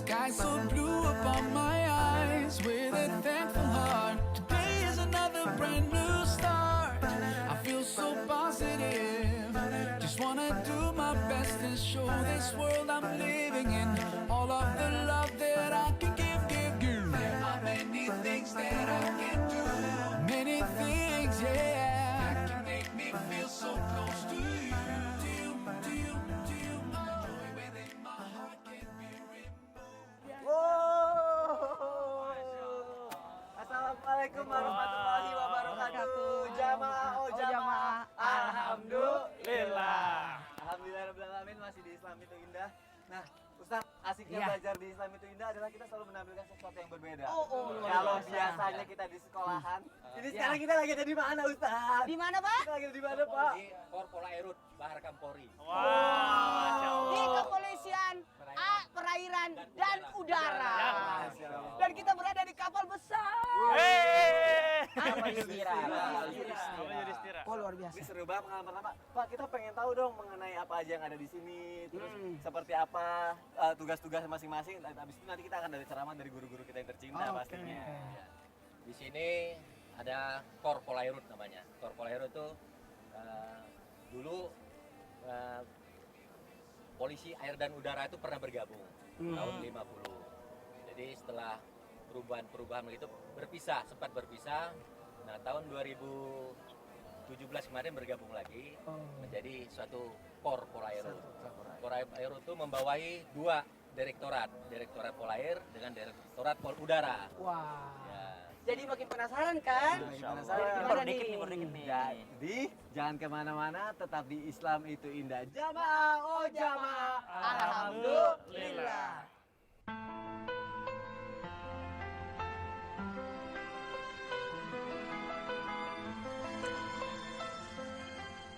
sky so blue upon my eyes with a thankful heart. Today is another brand new start. I feel so positive. Just wanna do my best and show this world I'm living in all of the love that I can give. There are many things that I can do. Many things, yeah, that can make me feel so close to you. Joy within my heart can be removed. Wow. Assalamualaikum warahmatullahi wabarakatuh. Jamaah, oh jamaah. Alhamdulillah. Alhamdulillah alamin masih di Islam itu indah. Nah, Ustaz, asiknya belajar di Islam itu indah adalah kita selalu menampilkan sesuatu yang berbeda. Kalau biasanya kita di sekolahan, ini sekarang kita lagi ada di mana, Ustaz? Di mana, Pak? Kita lagi ada di mana, Pak? Di Korpolairut, Bahar Kampori. Di kepolisian perairan dan udara. Dan kita berada di kapal besar. Yudhistira. Oh, luar biasa. Ini seru banget pengalaman pertama. Pak, kita pengen tahu dong mengenai apa aja yang ada di sini, terus seperti apa tugas-tugas masing-masing. Habis itu nanti kita akan ada ceramah dari guru-guru kita yang tercinta pastinya. Ya. Di sini ada Korpolairut namanya. Korpolairut itu dulu polisi air dan udara itu pernah bergabung tahun 50. Jadi setelah perubahan itu sempat berpisah. Nah, tahun 2017 kemarin bergabung lagi menjadi suatu Korpolairut. Korpolairut itu membawahi dua direktorat Polair dengan direktorat Pol Udara. Wah. Ya. Jadi makin penasaran kan? Baru dikit nih. Jadi jangan kemana-mana, tetap di Islam itu indah. Jamaah, oh jamaah. Alhamdulillah.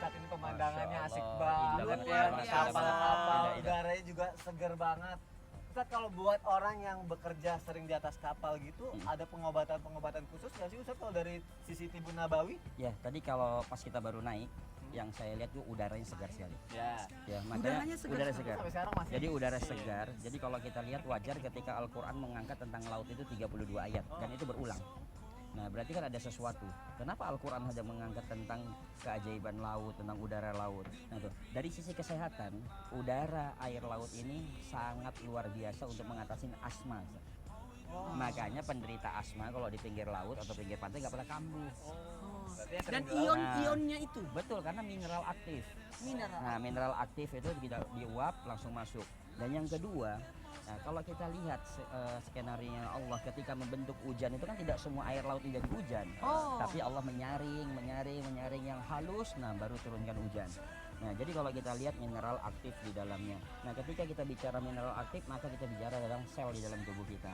Saat ini pemandangannya asik Masya banget Allah, ya. indah banget. Kapal-kapal, Indah. udaranya juga seger banget. Ustaz, kalau buat orang yang bekerja sering di atas kapal gitu, ada pengobatan khusus nggak sih Ustaz kalau dari sisi Tibun Nabawi? Ya, tadi kalau pas kita baru naik, yang saya lihat tuh udaranya segar sekali. Ya. Ya, makanya Udaranya segar udara sekali. segar. Sampai sekarang masih. Jadi udara segar. Jadi kalau kita lihat wajar ketika Al-Qur'an mengangkat tentang laut itu 32 ayat dan itu berulang. Nah, berarti kan ada sesuatu. Kenapa Al-Qur'an hanya mengangkat tentang keajaiban laut, tentang udara laut? Nah, tuh. Dari sisi kesehatan, udara air laut ini sangat luar biasa untuk mengatasi asma. Makanya penderita asma kalau di pinggir laut atau pinggir pantai nggak pernah kambuh. Dan ion-ionnya itu. Betul, karena mineral aktif. Mineral. Nah, mineral aktif itu tidak diuap langsung masuk. Dan yang kedua, nah, kalau kita lihat skenario Allah ketika membentuk hujan itu kan tidak semua air laut menjadi hujan. Tapi Allah menyaring yang halus, nah baru turunkan hujan. Nah, jadi kalau kita lihat mineral aktif di dalamnya. Nah, ketika kita bicara mineral aktif, maka kita bicara tentang sel di dalam tubuh kita.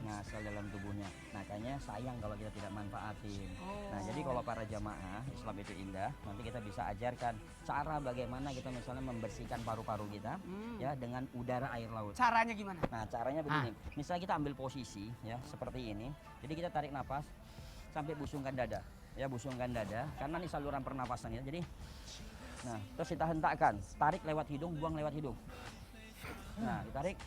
Nah, sel dalam tubuhnya. Makanya sayang kalau kita tidak manfaatin. Nah, jadi kalau para jamaah Islam itu indah, nanti kita bisa ajarkan cara bagaimana kita misalnya membersihkan paru-paru kita ya dengan udara air laut. Caranya gimana? Nah, caranya begini. Misalnya kita ambil posisi ya seperti ini. Jadi kita tarik nafas sampai busungkan dada. Ya, busungkan dada karena ini saluran pernapasan ya. Jadi nah, terus kita hentakkan, tarik lewat hidung, buang lewat hidung. Nah, ditarik.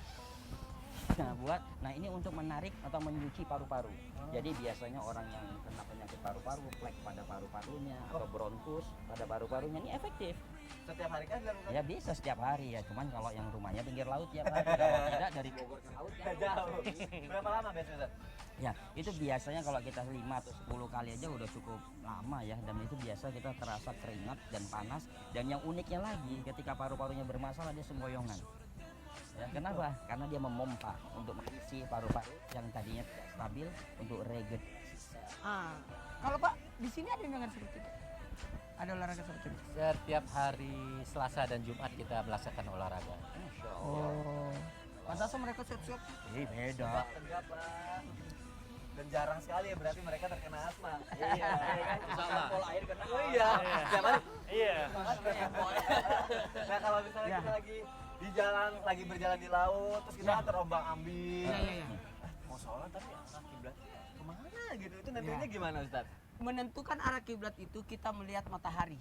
Nah, ini untuk menarik atau menyuci paru-paru. Jadi biasanya orang yang kena penyakit paru-paru, plek pada paru-parunya atau bronkus pada paru-parunya ini efektif. Setiap hari kan dilakukan? Ya bisa setiap hari ya, cuman kalau yang rumahnya pinggir laut tiap hari, kalau tidak dari Bogor ke laut ya Jauh. Berapa lama biasanya Ustaz? Ya, itu biasanya kalau kita 5 atau 10 kali aja udah cukup lama ya. Dan itu biasa kita terasa keringat dan panas. Dan yang uniknya lagi, ketika paru-parunya bermasalah dia semboyongan. Ya, kenapa? Karena dia memompa untuk mengisi paru-paru yang tadinya tidak stabil untuk reget. Kalau Pak, di sini ada yang seperti itu? Ada olahraga seperti itu? Setiap hari Selasa dan Jumat kita melaksanakan olahraga. Masya Allah. Pantasnya mereka siap-siap. Beda. Tegap, Pak. Dan jarang sekali ya berarti mereka terkena asma. Iya. Sama pola air kena. Oh iya. Jangan. Iya. Nah, kalau misalnya kita lagi berjalan di laut, terus kita terombang-ambing. Iya. Mau sholat tapi arah kiblatnya kemana gitu? Itu nantinya gimana Ustaz? Menentukan arah kiblat itu kita melihat matahari.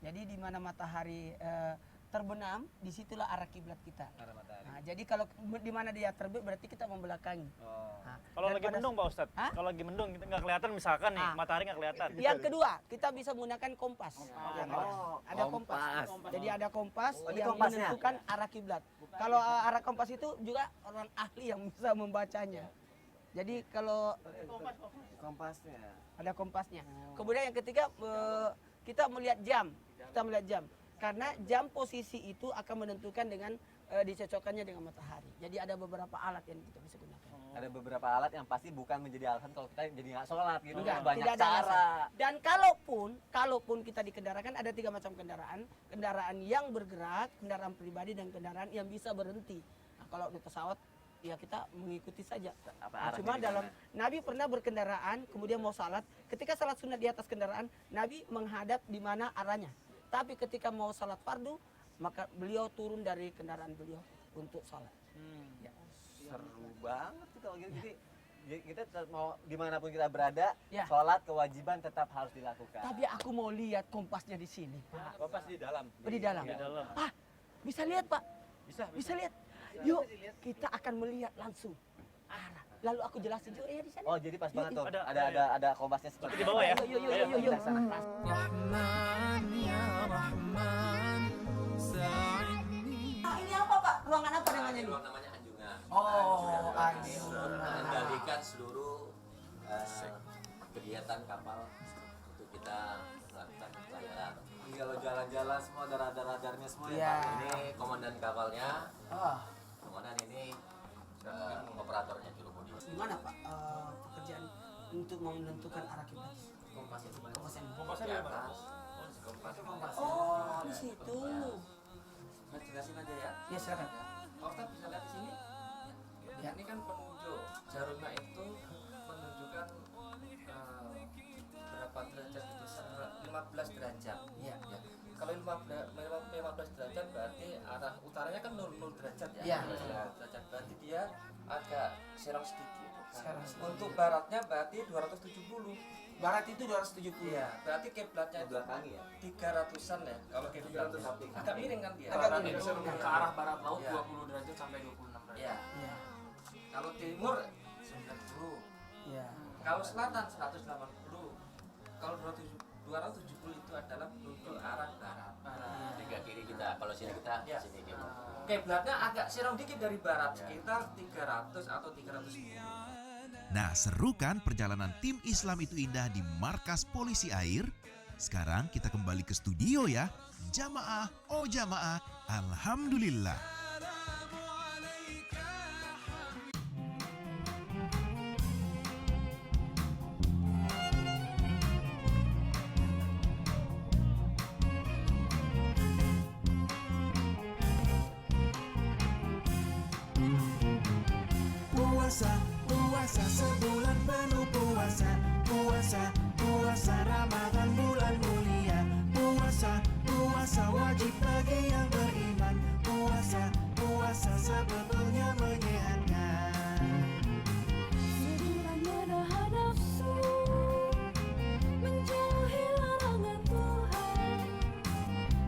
Jadi di mana matahari terbenam, disitulah arah kiblat kita. Arah matahari. Nah, jadi kalau di mana dia terbit berarti kita membelakangi. Oh. Nah, Kalau dan lagi pada- mendung Pak Ustadz, Hah? kalau lagi mendung kita nggak kelihatan misalkan nih, Ah. matahari nggak kelihatan. Yang kedua, kita bisa menggunakan kompas. Ya, kan? Oh, Ada kompas. Jadi ada kompas Oh, ini yang kompasnya? menentukan arah kiblat. Kalau arah kompas itu juga orang ahli yang bisa membacanya. Jadi kalau Kompasnya. ada kompasnya. Kemudian yang ketiga kita melihat jam. Kita melihat jam. Karena jam posisi itu akan menentukan dengan dicocokkannya dengan matahari. Jadi ada beberapa alat yang kita bisa gunakan. Ada beberapa alat yang pasti bukan menjadi alasan kalau kita jadi nggak sholat gitu. Enggak, Banyak tidak ada cara. alasan. Dan kalaupun kita dikendarakan ada 3 macam kendaraan. Kendaraan yang bergerak, kendaraan pribadi, dan kendaraan yang bisa berhenti. Nah, kalau di pesawat ya kita mengikuti saja. Apa Nah, arahnya cuma di dalam mana? Nabi pernah berkendaraan kemudian mau salat. Ketika salat sunat di atas kendaraan, Nabi menghadap di mana arahnya. Tapi ketika mau salat fardu, maka beliau turun dari kendaraan beliau untuk salat. Ya. Seru banget sih kalau gitu. Jadi kita tetap mau dimanapun kita berada, Ya. sholat kewajiban tetap harus dilakukan. Tapi aku mau lihat kompasnya di sini, Pak. Kompas di dalam. Oh, di dalam. Di dalam. Ah, bisa lihat, Pak. Bisa. Bisa lihat. Yuk, kita akan melihat langsung arah. Lalu aku jelasin juga ya di sana. Oh jadi pas banget tuh. Ada- Ada kompasnya seperti Di bawah ya. Yuk, yuk, yuk, Ayo. yuk, yuk. رحمن يا رحمن ساعدني. Ah, ini apa, Pak? Ruangan apa namanya ini? Ruang namanya anjungan. Oh, anjungan. Mengendalikan seluruh kegiatan kapal untuk kita melakukan pelayaran. Ini kalau jalan-jalan semua ada radar-radarnya semua ya Iya. Pak. Ini komandan kapalnya, Ah, komandan ini operatornya jurumudi. gimana, Pak? Pekerjaan untuk menentukan arah kiblat. Kompas itu banyak. Kompas yang Di atas. Kompas. Oh, di situ. Saya jelasin aja ya. Ya, silakan. Kalau kita bisa lihat di sini, ya ini kan penunjuk jarumnya itu menunjukkan berapa derajat itu 15 derajat. Iya. Ya. Kalau 15 derajat berarti arah utaranya kan 0 derajat ya. Iya. 0 derajat berarti dia agak serong sedikit. Serong sedikit. Untuk baratnya berarti 270. Barat itu 270. Iya, berarti kiblatnya itu Belakangi ya. 300-an ya. Kalau kiblatnya agak miring kan dia. Agak Barat miring. itu ke arah barat laut Iya. 20 derajat sampai 26 derajat. Iya. Iya. Kalau timur 90. Iya. Kalau selatan 180. Kalau 270 itu adalah untuk arah barat. Tiga kiri kita. Kalau sini kita Ya. sini gitu. Kiblatnya agak serong dikit dari barat, sekitar 300 atau 310. Nah, seru kan perjalanan tim Islam itu indah di markas polisi air? Sekarang kita kembali ke studio ya. Jamaah, oh jamaah, alhamdulillah. Puasa, puasa sebulan penuh puasa. Puasa, puasa Ramadan bulan mulia. Puasa, puasa wajib bagi yang beriman. Puasa, puasa sebetulnya menyehatkan. Sedulurnya nahan nafsu, menjauhi larangan Tuhan,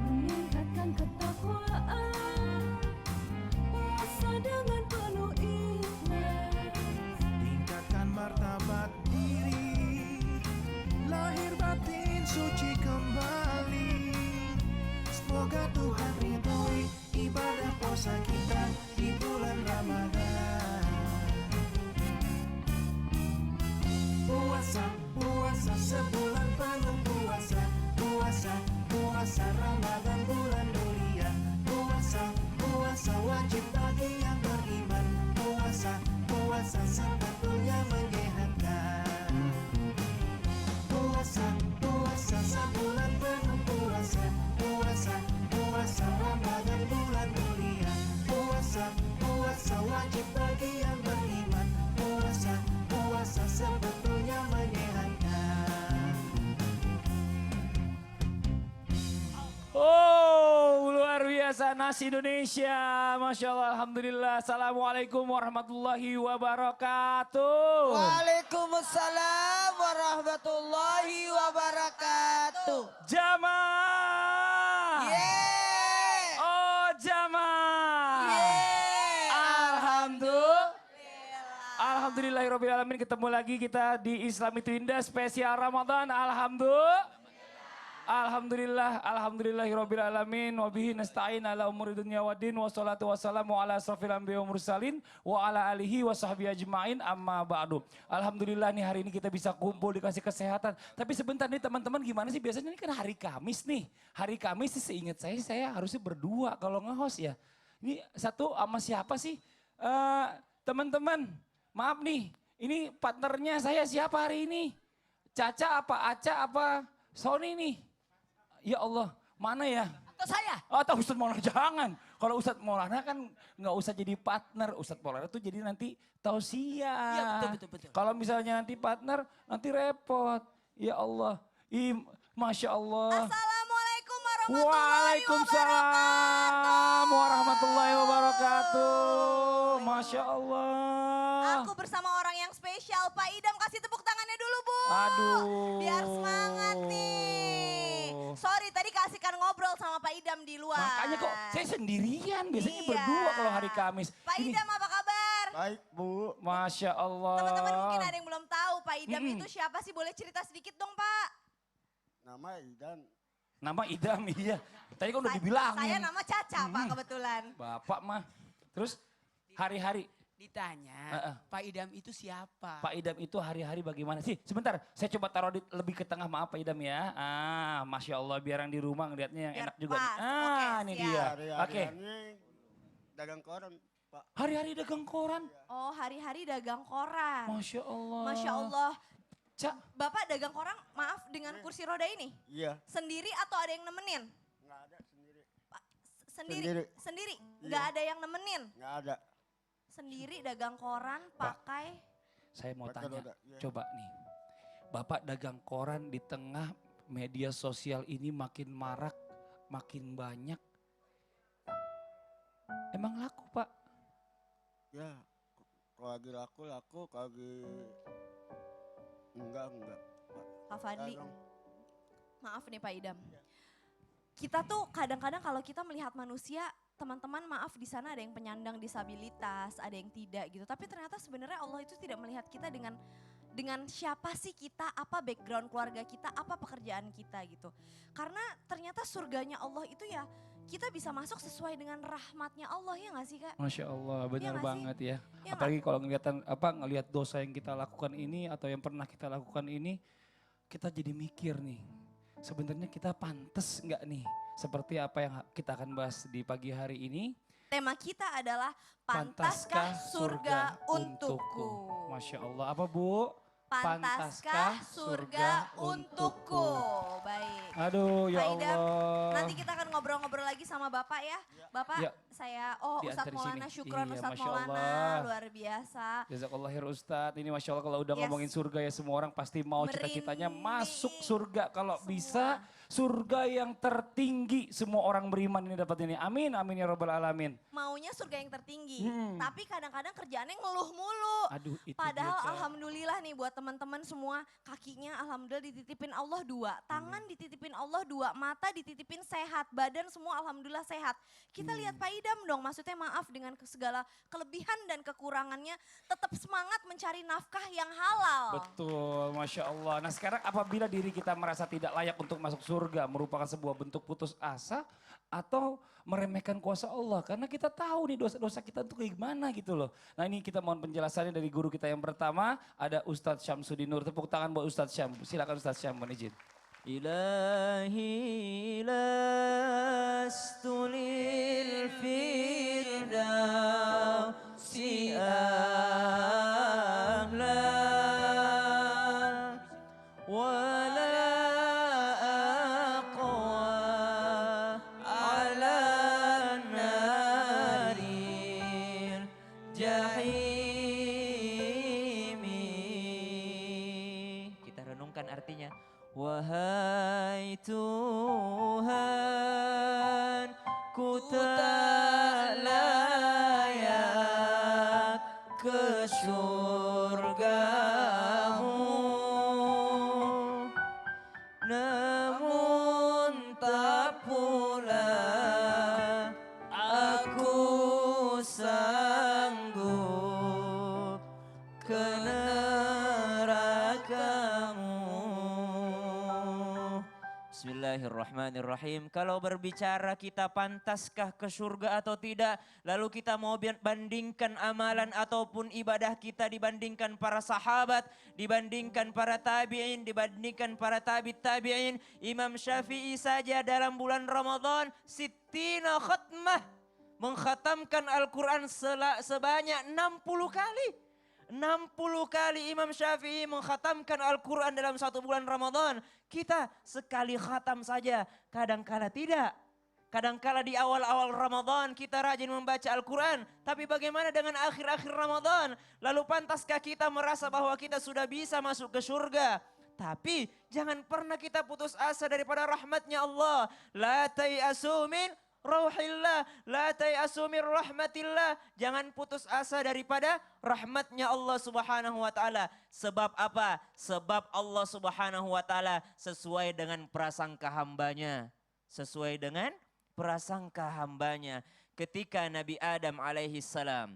meningkatkan ketakwaan, puasa dengan penuh ikhlas. Tingkatkan martabat diri, lahir batin suci kembali. Semoga Tuhan ridhoi ibadah puasa kita di bulan Ramadan. Puasa, puasa sebulan penuh puasa. Puasa, puasa Ramadan bulan mulia. Puasa, puasa wajib bagi yang beriman. Puasa, puasa sebetulnya menyehatkan. Puasa, puasa sebulan penuh puasa. Puasa, puasa Ramadan bulan mulia. Puasa, puasa wajib bagi yang beriman. Puasa, puasa sebetulnya menyehatkan. Oh, luar biasa nasi Indonesia. Masya Allah, Alhamdulillah. Assalamualaikum warahmatullahi wabarakatuh. Waalaikumsalam warahmatullahi wabarakatuh. Jamaah. Yeay! Alhamdulillahirrahmanirrahim, ketemu lagi kita di Islam itu Indah spesial Ramadan. Alhamdulillahirrahmanirrahim. Wabihi nasta'in ala umuri dunya waddin. Wassalatu wassalamu ala asrafil anbiya wa mursalin. Wa ala alihi wa sahbihi ajma'in amma ba'du. Alhamdulillah nih hari ini kita bisa kumpul dikasih kesehatan. Tapi sebentar nih teman-teman gimana sih biasanya ini kan hari Kamis nih. Hari Kamis sih seingat saya harusnya berdua kalau nge-host ya. Ini satu sama siapa sih? Teman-teman maaf nih ini partnernya saya siapa hari ini? Caca apa Aca apa Sony nih? Ya Allah, mana ya? Atau saya? Atau Ustadz Maulana, jangan. Kalau Ustadz Maulana kan nggak usah jadi partner. Ustadz Maulana tuh jadi nanti tausiah. Iya betul. Kalau misalnya nanti partner, nanti repot. Ya Allah, Masya Allah. Assalamualaikum warahmatullahi Waalaikumsalam warahmatullahi wabarakatuh. Masya Allah. Aku bersama orang yang spesial, Pak Idam, kasih tepuk tangannya dulu Bu. Aduh. Biar semangat nih. Sorry tadi kasihkan ngobrol sama Pak Idam di luar. Makanya kok saya sendirian, biasanya Iya. berdua kalau hari Kamis. Pak Ini- Idam apa kabar? Baik Bu. Masya Allah. Teman-teman mungkin ada yang belum tahu Pak Idam itu siapa sih? Boleh cerita sedikit dong Pak? Nama Idan. Nama Idam, iya. Tadi kan udah Saya dibilangin. nama Caca Pak kebetulan. Bapak mah. Terus hari-hari. Ditanya, Pak Idam itu siapa? Pak Idam itu hari-hari bagaimana sih? Sebentar, saya coba taruh lebih ke tengah, maaf Pak Idam ya. Masya Allah, biar yang di rumah ngeliatnya yang Biar enak juga. pas. Nih. Oke, Ini siap. dia. Hari-hari Oke. ini dagang koran Pak. Hari-hari dagang koran. Oh hari-hari dagang koran. Masya Allah. Masya Allah. Cak, Bapak dagang koran, maaf dengan kursi roda ini? Iya. Sendiri atau ada yang nemenin? Nggak ada sendiri. Sendiri? Sendiri? Nggak ada yang nemenin? Nggak ada. Sendiri dagang koran pakai... saya mau Pakai tanya. roda, iya. Coba nih. Bapak dagang koran di tengah media sosial ini makin marak, makin banyak. Emang laku Pak? Ya, kalau lagi laku, kalau lagi enggak Pak. Pak Fadli, Dagang. maaf nih Pak Idam. Kita tuh kadang-kadang kalau kita melihat manusia, teman-teman maaf di sana ada yang penyandang disabilitas, ada yang tidak gitu. Tapi ternyata sebenarnya Allah itu tidak melihat kita dengan siapa sih kita, apa background keluarga kita, apa pekerjaan kita gitu. Karena ternyata surganya Allah itu ya kita bisa masuk sesuai dengan rahmatnya Allah ya gak sih Kak? Masya Allah, benar nggak sih? banget ya. Iya Apalagi kalau ngelihat dosa yang kita lakukan ini atau yang pernah kita lakukan ini, kita jadi mikir nih. Sebenarnya kita pantas nggak nih? Seperti apa yang kita akan bahas di pagi hari ini. Tema kita adalah Pantaskah surga untukku? Masya Allah, apa Bu? Pantaskah surga untukku? Baik. Aduh ya Pak Idam, Allah. nanti kita akan ngobrol-ngobrol lagi sama Bapak ya. Bapak, Ya. saya, Diantar Ustadz di Maulana, sini. syukron Iya, Ustadz Masya Maulana, Allah. luar biasa. Jazakallah khair Ustadz, ini Masya Allah kalau udah Yes. ngomongin surga ya semua orang pasti mau cita-citanya Merinding. masuk surga. Kalau Semua. bisa surga yang tertinggi semua orang beriman ini dapat ini. Amin, amin ya rabbal alamin. Maunya surga yang tertinggi, Hmm. tapi kadang-kadang kerjaannya ngeluh mulu. Aduh itu Padahal dia, Cak. alhamdulillah nih buat teman-teman semua, kakinya alhamdulillah dititipin Allah 2, tangan dititipin Allah 2, mata dititipin sehat, badan semua alhamdulillah sehat. Kita lihat Pak Idam dong, maksudnya maaf dengan segala kelebihan dan kekurangannya, tetap semangat mencari nafkah yang halal. Betul, Masya Allah. Nah sekarang apabila diri kita merasa tidak layak untuk masuk surga, merupakan sebuah bentuk putus asa atau meremehkan kuasa Allah. Karena kita tahu nih dosa-dosa kita itu kayak gimana gitu loh. Nah ini kita mohon penjelasannya dari guru kita yang pertama, ada Ustadz Syamsuddin Nur. Tepuk tangan buat Ustadz Syam. Silakan Ustadz Syam, mohon izin. إلهي لست للفردوس أهلا ولا أقوى على النار الجحيم. Kita renungkan artinya. Wahai Tuhan, ku tak layak ke surgamu, namun tak pula aku sanggup ke nerakamu. Bismillahirrahmanirrahim. Kalau berbicara kita pantaskah ke surga atau tidak, lalu kita mau bandingkan amalan ataupun ibadah kita dibandingkan para sahabat, dibandingkan para tabi'in, dibandingkan para tabi'in. Imam Syafi'i saja dalam bulan Ramadan sittina khatmah, mengkhatamkan Al-Quran sebanyak 60 kali. 60 kali Imam Syafi'i mengkhatamkan Al-Quran dalam satu bulan Ramadan. Kita sekali khatam saja, kadangkala tidak. Kadangkala di awal-awal Ramadan kita rajin membaca Al-Quran. Tapi bagaimana dengan akhir-akhir Ramadan? Lalu pantaskah kita merasa bahwa kita sudah bisa masuk ke surga? Tapi jangan pernah kita putus asa daripada rahmatnya Allah. La tayasu min rauhillah, la tayasu min rahmatillah. Jangan putus asa daripada rahmatnya Allah Subhanahu wa taala. Sebab apa? Sebab Allah Subhanahu wa taala sesuai dengan prasangka hambanya. Sesuai dengan prasangka hambanya. Ketika Nabi Adam alaihi salam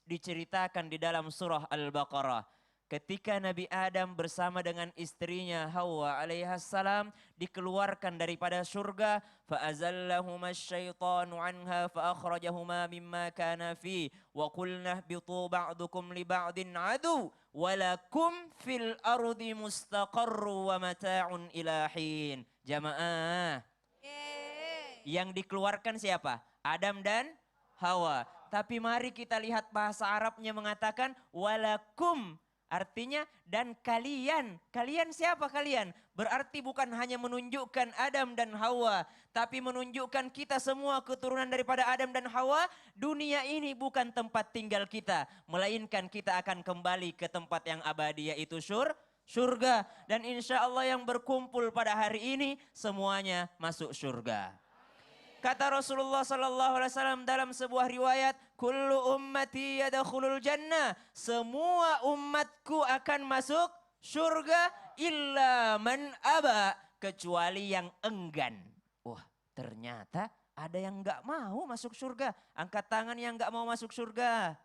diceritakan di dalam surah Al-Baqarah, ketika Nabi Adam bersama dengan istrinya Hawa alaihissalam dikeluarkan daripada surga, fa'azallahuma asyaitanu anha fa'akhrajahuma mimma kana fi wa qulna ihbitu ba'dukum li ba'din adu walakum fil ardi mustaqarru wa mata'un ila hin. Jamaah. Yang dikeluarkan siapa? Adam dan Hawa. Tapi mari kita lihat bahasa Arabnya mengatakan walakum. Artinya dan kalian. Kalian siapa kalian? Berarti bukan hanya menunjukkan Adam dan Hawa. Tapi menunjukkan kita semua keturunan daripada Adam dan Hawa. Dunia ini bukan tempat tinggal kita. Melainkan kita akan kembali ke tempat yang abadi yaitu surga. Dan insya Allah yang berkumpul pada hari ini semuanya masuk surga. Kata Rasulullah sallallahu alaihi wasallam dalam sebuah riwayat, kullu ummati yadkhulul jannah. Semua umatku akan masuk surga illa man aba, kecuali yang enggan. Wah, ternyata ada yang enggak mau masuk surga. Angkat tangan yang enggak mau masuk surga.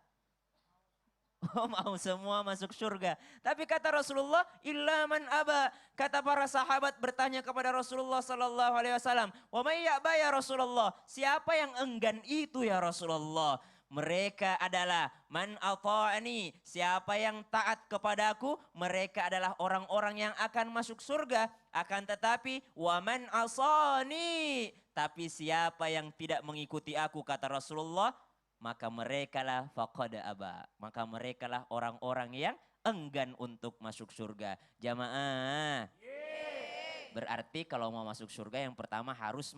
Oh, mau semua masuk surga. Tapi kata Rasulullah, illa man aba. Kata para sahabat bertanya kepada Rasulullah sallallahu alaihi wasallam, "Wa may ya'ba ya Rasulullah?" Siapa yang enggan itu ya Rasulullah? Mereka adalah man ata'ani. Siapa yang taat kepadaku, mereka adalah orang-orang yang akan masuk surga. Akan tetapi wa man asani. Tapi siapa yang tidak mengikuti aku, kata Rasulullah, maka merekalah faqad aba. Maka merekalah orang-orang yang enggan untuk masuk surga. Jamaah. Berarti kalau mau masuk surga yang pertama harus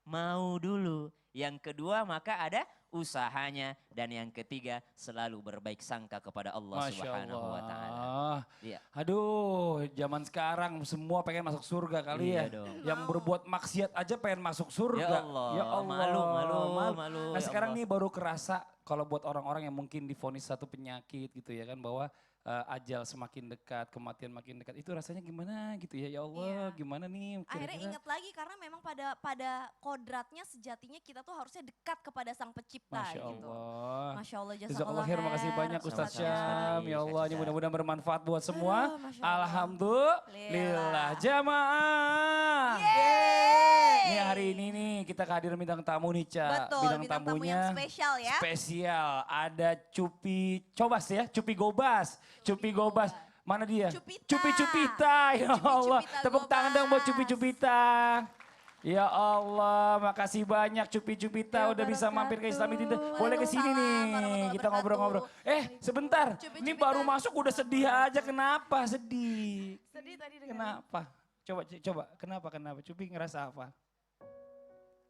mau dulu. Yang kedua maka ada usahanya. Dan yang ketiga selalu berbaik sangka kepada Allah Subhanahu wa taala. Iya. Aduh, zaman sekarang semua pengen masuk surga kali Iya ya. dong. Yang berbuat maksiat aja pengen masuk surga. Ya Allah, malu. Nah Ya sekarang Allah. nih baru kerasa kalau buat orang-orang yang mungkin divonis satu penyakit gitu ya kan, bahwa ajal semakin dekat, kematian makin dekat. Itu rasanya gimana gitu ya, ya Allah gimana nih Akhirnya kira-kira. ingat lagi karena memang pada kodratnya sejatinya kita tuh harusnya dekat kepada Sang Pencipta Masya gitu. Allah. Masya Allah, Jazakallah jazakallah khair, makasih khair. banyak Ustaz Sama-sama. Syam. Ya Allah, ini mudah-mudahan bermanfaat buat semua. Aduh, Masya Allah. Alhamdulillah. Jamaah. Yeay. Ini hari ini nih kita kehadiran bintang tamu nih, Ca. Betul, bintang tamu yang spesial ya. Spesial. Ada Cupi Cobas ya, Cupi Gobas. Cupi Gobas. Mana dia? Cupita. Cupi Cupita. Ya Allah. Cupita Tepuk tangan dong buat Gobas. Cupi Cupita. Ya Allah, makasih banyak Cupi Cupita udah bisa mampir ke Islami Tinta. Boleh ke sini nih, Waalaikumsalam kita ngobrol-ngobrol. Sebentar, Cupi ini Cupita. baru masuk udah sedih aja. Kenapa sedih? Sedih tadi dengan Kenapa? Coba, kenapa? Cupi ngerasa apa?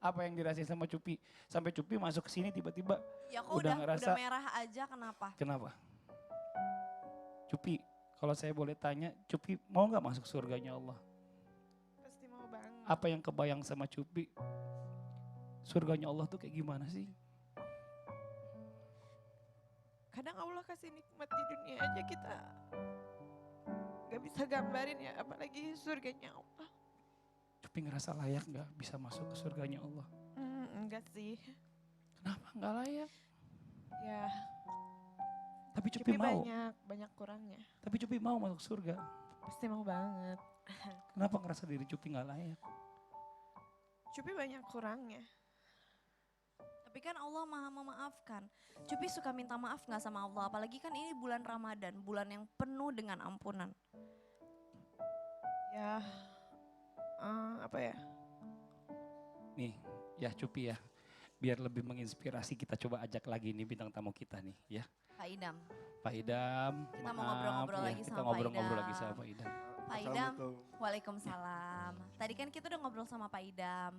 Apa yang dirasain sama Cupi? Sampai Cupi masuk ke sini tiba-tiba ya kok udah udah ngerasa. merah aja, kenapa? Kenapa? Cupi, kalau saya boleh tanya, Cupi mau nggak masuk surganya Allah? Pasti mau banget. Apa yang kebayang sama Cupi? Surganya Allah tuh kayak gimana sih? Kadang Allah kasih nikmat di dunia aja kita gak bisa gambarin ya, apalagi surganya Allah. Cupi ngerasa layak nggak bisa masuk ke surganya Allah? Enggak sih. Kenapa nggak layak? Ya, Tapi Cupi mau. banyak kurangnya. Tapi Cupi mau masuk surga. Pasti mau banget. Kenapa ngerasa diri Cupi nggak layak? Cupi banyak kurangnya. Tapi kan Allah maha memaafkan. Cupi suka minta maaf nggak sama Allah? Apalagi kan ini bulan Ramadan, bulan yang penuh dengan ampunan. Ya, apa ya? Nih, ya Cupi ya. Biar lebih menginspirasi kita coba ajak lagi nih bintang tamu kita nih ya. Pak Idam. Pak Idam. Kita mau ngobrol-ngobrol lagi kita sama Pak ngobrol-ngobrol Idam. lagi sama Pak Idam. Pak Idam, waalaikumsalam. Tadi kan kita udah ngobrol sama Pak Idam.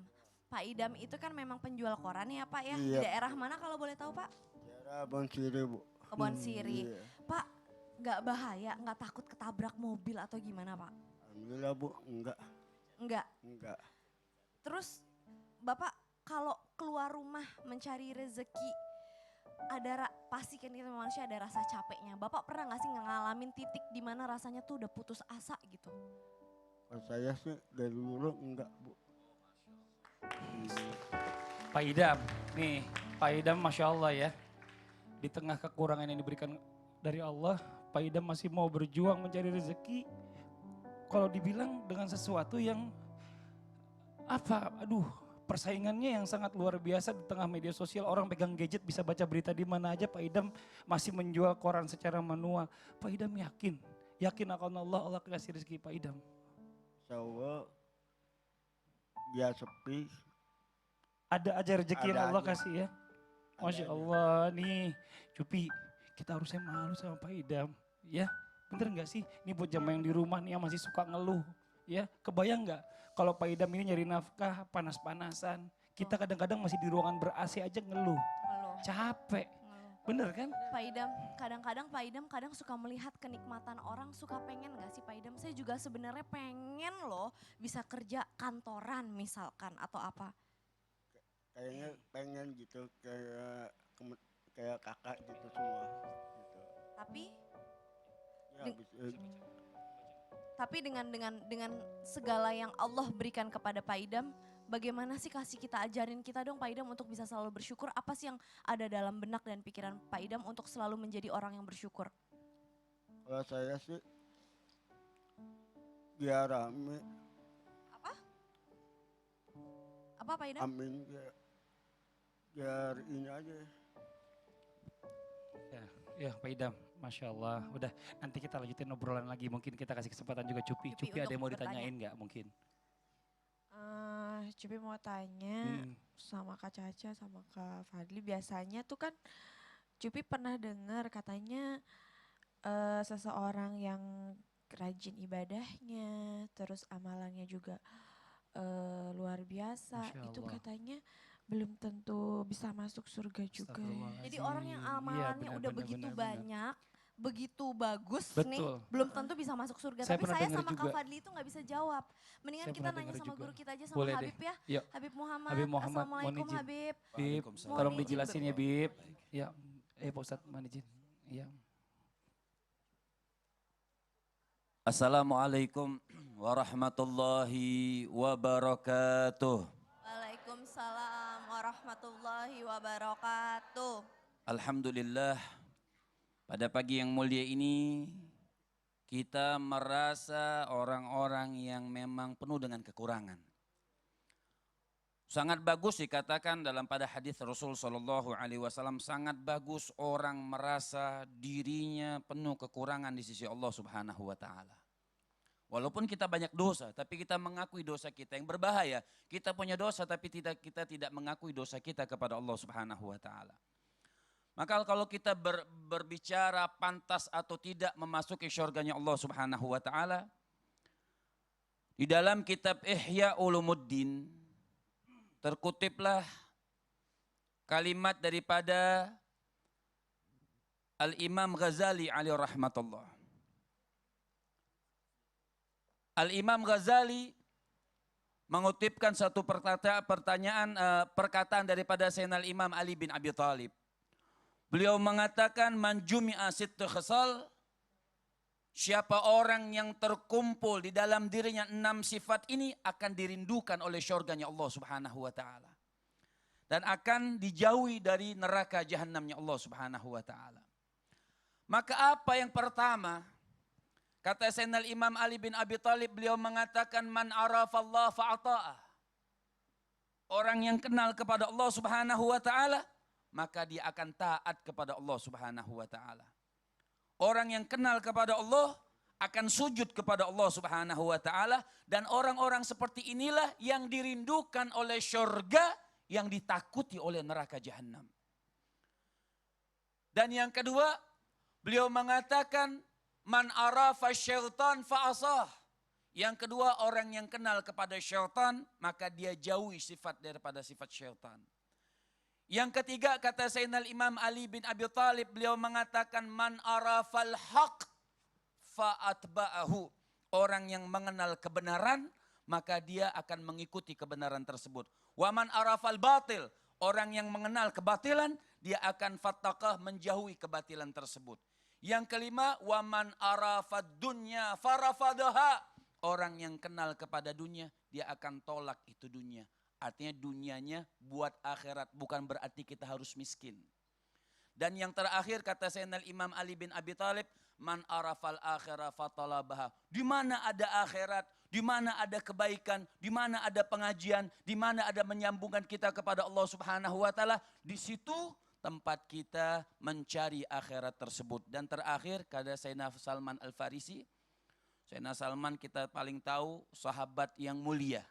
Pak Idam itu kan memang penjual koran ya Pak ya? Di Iya. daerah mana kalau boleh tahu Pak? Daerah Kebon Siri, Bu. Kebon Siri. Iya. Pak, nggak bahaya, nggak takut ketabrak mobil atau gimana Pak? Alhamdulillah, Bu. Enggak. Enggak. Terus Bapak kalau keluar rumah mencari rezeki, pasti kan kita manusia ada rasa capeknya. Bapak pernah nggak sih ngalamin titik di mana rasanya tuh udah putus asa gitu? Kalau saya sih dari dulu enggak, Bu. Pak Idam, nih Pak Idam Masya Allah ya. Di tengah kekurangan yang diberikan dari Allah, Pak Idam masih mau berjuang mencari rezeki. Kalau dibilang dengan sesuatu yang persaingannya yang sangat luar biasa di tengah media sosial. Orang pegang gadget bisa baca berita di mana aja. Pak Idam masih menjual koran secara manual. Pak Idam yakin akan Allah kasih rezeki Pak Idam. Insya Allah, dia sepi. Ada aja rezeki yang Ada Allah aja. kasih ya. Masya aja. Allah nih, Cupi, kita harusnya malu sama Pak Idam. Ya, bener gak sih? Ini buat jamaah yang di rumah nih yang masih suka ngeluh. Ya, kebayang gak kalau Pak Idam ini nyari nafkah panas-panasan. Kita kadang-kadang masih di ruangan ber-AC aja ngeluh. Capek, bener kan? Pak Idam, kadang-kadang Pak Idam kadang suka melihat kenikmatan orang, suka pengen gak sih Pak Idam? Saya juga sebenarnya pengen loh bisa kerja kantoran misalkan atau apa. Kayaknya pengen gitu, kayak kakak gitu semua. Gitu. Tapi Ya, Tapi dengan segala yang Allah berikan kepada Pak Idam, bagaimana sih kasih kita ajarin kita dong Pak Idam untuk bisa selalu bersyukur? Apa sih yang ada dalam benak dan pikiran Pak Idam untuk selalu menjadi orang yang bersyukur? kalau saya sih biar rame, Apa Pak Idam? amin, biar ini aja. Ya Pak Idam, Masya Allah. Udah nanti kita lanjutin obrolan lagi. Mungkin kita kasih kesempatan juga Cupi. Cupi ada untuk yang mau bertanya. ditanyain nggak mungkin? Cupi mau tanya sama Kak Caca sama Kak Fadli. Biasanya tuh kan Cupi pernah dengar katanya seseorang yang rajin ibadahnya, terus amalannya juga luar biasa. Masya Itu Allah. katanya belum tentu bisa masuk surga juga. Jadi orang yang amalannya Iya, udah benar, begitu benar, benar. banyak, begitu bagus nih, Betul. belum tentu bisa masuk surga. Saya Tapi pernah saya dengar sama Kak juga. Fadli itu nggak bisa jawab. Mendingan Saya kita pernah nanya dengar sama juga. guru kita aja sama Boleh deh. Habib ya. Yuk. Habib Muhammad. Habib Muhammad, Assalamualaikum mohon izin. Habib. Bib, Mohon tolong izin dijelasin ya Bib. Ya, Pak Ustadz, mohon izin. Ya. Assalamualaikum warahmatullahi wabarakatuh. Waalaikumsalam warahmatullahi wabarakatuh. Alhamdulillah, pada pagi yang mulia ini kita merasa orang-orang yang memang penuh dengan kekurangan. Sangat bagus dikatakan dalam pada hadis Rasul Shallallahu Alaihi Wasallam, sangat bagus orang merasa dirinya penuh kekurangan di sisi Allah Subhanahu Wa Taala. Walaupun kita banyak dosa, tapi kita mengakui dosa kita. Yang berbahaya, kita punya dosa tapi kita tidak mengakui dosa kita kepada Allah Subhanahu Wa Taala. Maka kalau kita berbicara pantas atau tidak memasuki syurganya Allah Subhanahu Wa Taala, di dalam kitab Ihya Ulumuddin terkutiplah kalimat daripada Al-Imam Ghazali alaihi rahmatullah. Al-Imam Ghazali mengutipkan satu perkataan daripada Sayyidina Imam Ali bin Abi Thalib. Beliau mengatakan, man jumi'a sittu khisal, siapa orang yang terkumpul di dalam dirinya 6 sifat ini akan dirindukan oleh syurganya Allah Subhanahu Wa Taala. Dan akan dijauhi dari neraka jahanamnya Allah Subhanahu Wa Taala. Maka apa yang pertama? Kata Sayyidina Imam Ali bin Abi Thalib, beliau mengatakan man arafallah fa'ata'ah. Orang yang kenal kepada Allah Subhanahu wa taala, maka dia akan taat kepada Allah Subhanahu wa taala. Orang yang kenal kepada Allah akan sujud kepada Allah Subhanahu wa taala, dan orang-orang seperti inilah yang dirindukan oleh syurga, yang ditakuti oleh neraka jahanam. Dan yang kedua, beliau mengatakan man arafa syaitan fa'asah. Yang kedua, orang yang kenal kepada syaitan, maka dia jauhi sifat daripada sifat syaitan. Yang ketiga, kata Sayyidina Imam Ali bin Abi Thalib, beliau mengatakan man arafal haq fa'atba'ahu. Orang yang mengenal kebenaran, maka dia akan mengikuti kebenaran tersebut. Wa man arafal batil. Orang yang mengenal kebatilan, dia akan fattaqah, menjauhi kebatilan tersebut. Yang kelima, wa man arafad dunya farafadaha. Orang yang kenal kepada dunia, dia akan tolak itu dunia. Artinya dunianya buat akhirat, bukan berarti kita harus miskin. Dan yang terakhir kata Sayyidina Imam Ali bin Abi Thalib, man arafal akhirah fatalabaha. Di mana ada akhirat, di mana ada kebaikan, di mana ada pengajian, di mana ada menyambungkan kita kepada Allah Subhanahu wa taala, di situ tempat kita mencari akhirat tersebut. Dan terakhir kata Sayyidina Salman Al-Farisi, Sayyidina Salman kita paling tahu sahabat yang mulia.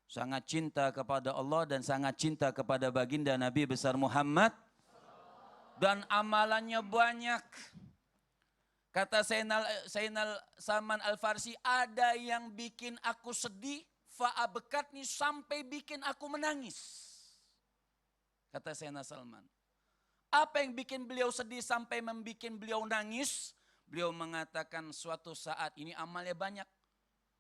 Sangat cinta kepada Allah dan sangat cinta kepada baginda Nabi besar Muhammad. Dan amalannya banyak. Kata Sayyidina Salman Al-Farsi, ada yang bikin aku sedih, fa'abekatni, sampai bikin aku menangis. Kata Sayyidina Salman. Apa yang bikin beliau sedih sampai membuat beliau nangis? Beliau mengatakan suatu saat, ini amalnya banyak.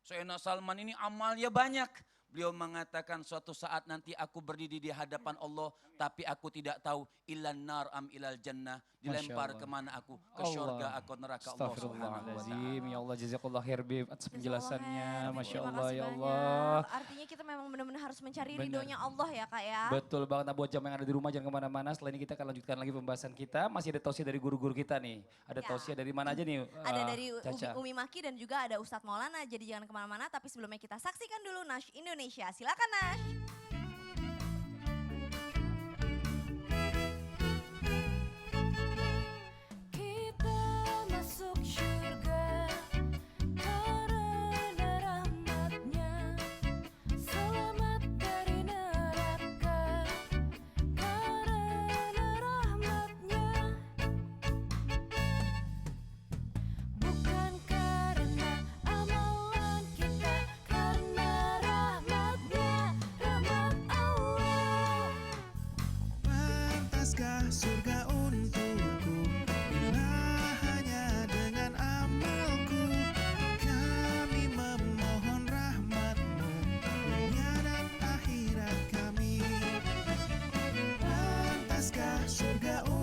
Sayyidina Salman ini amalnya banyak. Beliau mengatakan suatu saat nanti aku berdiri di hadapan Allah, tapi aku tidak tahu ilan nar am ilal jannah, dilempar kemana aku, ke surga atau neraka Allah Subhanahu wa taala. Ya Allah, jazakallah khair Bib atas penjelasannya. Masya Terima Allah, kasih ya banyak. Allah. Artinya kita memang benar-benar harus mencari Benar. ridhonya Allah ya Kak ya. Betul banget. Nah, buat jamaah yang ada di rumah jangan kemana-mana. Setelah ini kita akan lanjutkan lagi pembahasan kita. Masih ada tausiah dari guru-guru kita nih. Ada tausiah dari mana aja nih? Ada dari Caca? Umi Maki dan juga ada Ustadz Maulana. Jadi jangan kemana-mana, tapi sebelumnya kita saksikan dulu Nash Indonesia. Silakan Nash. Kita masuk surga karena rahmatnya, selamat dari neraka karena rahmatnya, bukan karena amalan kita, karena rahmatnya, rahmat Allah. Pantaskah surga untukku bila hanya dengan amalku? Kami memohon rahmatmu dunia dan akhirat kami. Pantaskah surga untukku